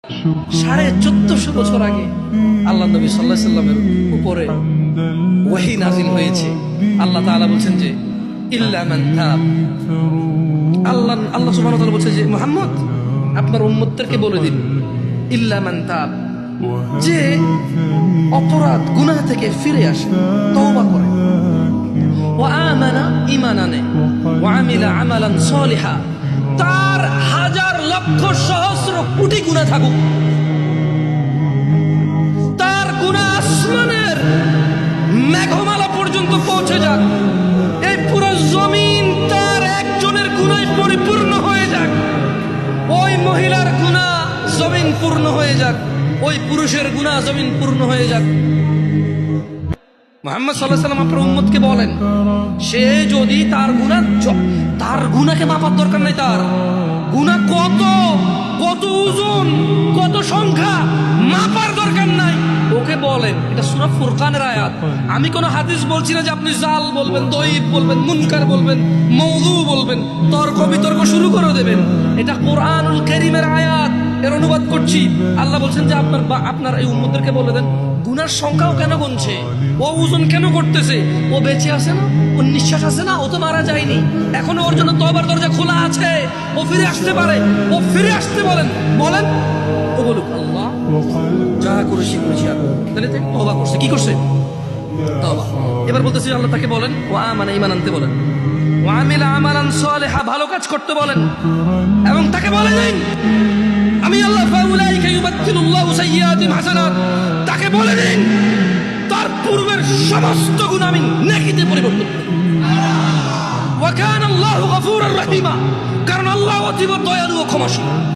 1450 বছর আগে আল্লাহ নবী সাল্লাল্লাহু আলাইহি সাল্লামের উপরে ওহী নাযিল হয়েছে। আল্লাহ তাআলা বলছেন যে ইল্লা মান তাব। আল্লাহ সুবহানাহু ওয়া তাআলা বলছেন যে মুহাম্মদ আপনার উম্মতদেরকে বলে দিন ইল্লা মান তাব, যে অপরাধ গুনাহ থেকে ফিরে আসে, তওবা করে, ওয়া আমানা ঈমান আনে, ওয়া আমিলা আমালান সালিহা, তার হাজার লক্ষ সহস্র কোটি গুনাহ থাকুক, তার গুনাহ আসমানের মেঘমালা পর্যন্ত পৌঁছে যাক, এই পুরো জমিন তার একজনের গুনায় পরিপূর্ণ হয়ে যাক, ওই মহিলার গুনাহ জমিন পূর্ণ হয়ে যাক, ওই পুরুষের গুনাহ জমিন পূর্ণ হয়ে যাক। মুহাম্মদ সাল্লাল্লাহু আলাইহি ওয়াসাল্লাম আপনার উম্মতকে বলেন, সে যদি তার গুনাহকে মাপার দরকার নাই, তার গুনাহ কত ওজন, কত সংখ্যা মাপার দরকার নাই, ওকে বলেন। এটা সূরা ফুরকানের আয়াত। আমি কোন হাদিস বলছি না যে আপনি জাল বলবেন, দঈফ বলবেন, মুনকার বলবেন, মওযু বলবেন, তর্ক বিতর্ক শুরু করে দেবেন। এটা কোরআনুল কারীমের আয়াত, এর অনুবাদ করছি। আল্লাহ বলছেন যে আপনার এই উম্মতদেরকে বলে দেন, গুনার সংখ্যাও কেন গুনছে, ও ওজন কেন করতেছে, ও বেঁচে আছে না, ও নিঃশ্বাস আছে না, ও তো মারা যায়নি, এখনো ওর জন্য তওবার দরজা খোলা আছে, ও ফিরে আসতে পারে, ও ফিরে আসতে বলেন। ও বলুক আল্লাহ যা করেছি তাহলে তওবা করছে, কি করছে, তওবা। এবার বলতেছি আল্লাহ তাকে বলেন ওয়া আমানা, ঈমান আনতে বলেন, ওয়া আমিলা আমালান সালিহা, ভালো কাজ করতে বলেন, এবং তাকে বলে দিন আমি আল্লাহ ফাউলাইকা ইউবাদদিলুল্লাহু সাইয়্যাতিহিম হাসানাত, তাকে বলে দিন তার পূর্বের সমস্ত গুনাহ আমি নেকিতে পরিবর্তন করি। ওয়া কানা আল্লাহু গফুরার রহিমা, কারণ আল্লাহ অতীব দয়ালু ও ক্ষমাশীল।